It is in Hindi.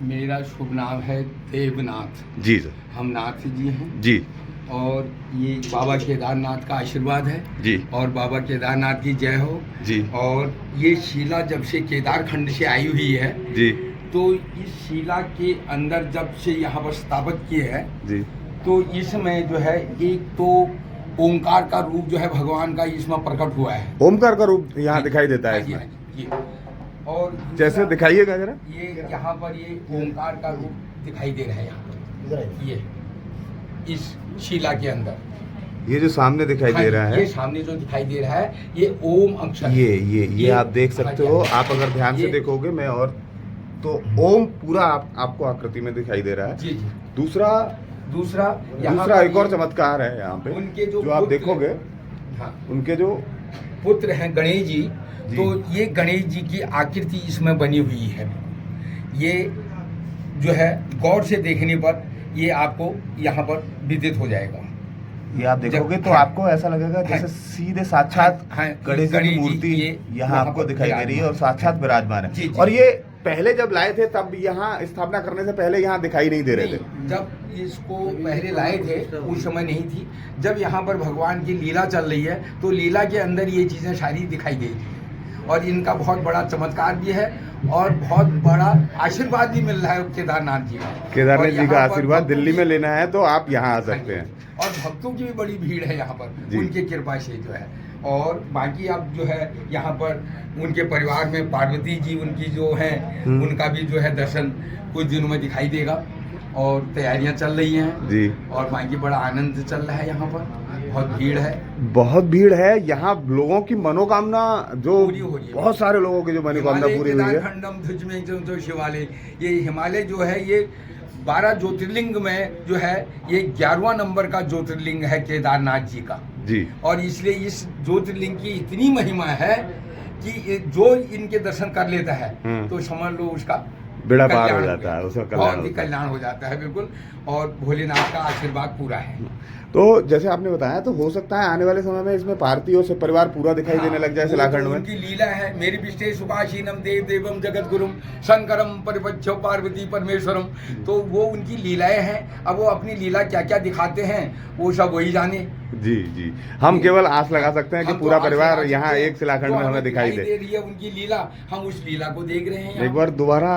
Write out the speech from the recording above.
मेरा शुभ नाम है देवनाथ। जी सर। हम नाथ जी हैं जी और ये बाबा केदारनाथ का आशीर्वाद है जी और बाबा केदारनाथ की जय हो। जी और ये शिला जब से केदारखंड से आई हुई है जी तो इस शिला के अंदर जब से यहाँ पर स्थापित किए हैं जी तो इसमें जो है एक तो ओंकार का रूप जो है भगवान का इसमें प्रकट हुआ है। ओमकार का रूप यहाँ दिखाई देता है हाँ जी, इसमें। हाँ जी, ये। और जैसे दिखाइएगा जरा। ये यहाँ पर ये ओंकार का रूप दिखाई दे रहा है यहाँ पर ये इस शिला के अंदर। ये जो सामने दिखाई दे रहा है, ये सामने जो दिखाई दे रहा है ये ओम अक्षर है। ये आप देख सकते हो। आप अगर ध्यान से देखोगे मैं और तो ओम पूरा आपको आकृति में दिखाई दे रहा है। जी जी। दूसरा यहाँ एक और चमत्कार है यहाँ पे उनके जो आप देखोगे। हाँ, उनके जो पुत्र हैं गणेश जी, तो ये गणेश जी की आकृति इसमें बनी हुई है। ये जो है गौर से देखने पर ये आपको यहाँ पर विदित हो जाएगा। ये आप देखोगे तो आपको ऐसा लगेगा जैसे सीधे साक्षात गणेश जी की मूर्ति यहाँ आपको दिखाई दे रही है और साक्षात विराजमान है। और ये पहले जब लाए थे तब यहाँ स्थापना करने से पहले यहाँ दिखाई नहीं दे रहे थे। जब इसको पहले लाए थे उस समय नहीं थी। जब यहाँ पर भगवान की लीला चल रही है तो लीला के अंदर ये चीज़ें सारी दिखाई दे रही है और इनका बहुत बड़ा चमत्कार भी है और बहुत बड़ा आशीर्वाद भी मिल रहा है केदारनाथ जी का। केदारनाथ जी का आशीर्वाद दिल्ली में लेना है तो आप यहाँ आ सकते हैं। और भक्तों की भी बड़ी भीड़ है यहाँ पर उनके कृपा से जो है। और बाकी आप जो है यहाँ पर उनके परिवार में पार्वती जी उनकी जो है उनका भी जो है दर्शन कुछ दिनों में दिखाई देगा और तैयारियां चल रही हैं जी। और बाकी बड़ा आनंद चल रहा है यहाँ पर। बहुत भीड़ है यहाँ। लोगों की मनोकामना जो पूरी हो रही है। बहुत सारे लोगों की जो मनोकामना पूरी हुई है। खंडम ध्वज में जो शिवालय ये हिमालय जो है ये 12 ज्योतिर्लिंग में जो है ये 11वां नंबर का ज्योतिर्लिंग है केदारनाथ जी का जी। और इसलिए इस ज्योतिर्लिंग की इतनी महिमा है कि जो इनके दर्शन कर लेता है तो समझ लो उसका बेड़ा पार हो जाता है, उसका कल्याण हो जाता है बिल्कुल। और भोलेनाथ का आशीर्वाद पूरा है। तो जैसे आपने बताया तो हो सकता है आने वाले समय में इसमें पार्थिव से परिवार पूरा दिखाई देने लग जाए शिलाखंड में। उनकी लीला है। मेरी विष्टे सुखाशीनम देव देवम जगत गुरुम शंकरम परिपक्ष पार्वती परमेश्वरम। तो वो उनकी लीलाएं हैं। अब वो अपनी लीला क्या क्या दिखाते हैं वो सब वही जाने। जी जी। हम केवल आस लगा सकते हैं कि पूरा परिवार यहाँ एक शिलाखंड में हमें दिखाई दे रही है उनकी लीला। हम उस लीला को देख रहे हैं। एक बार दोबारा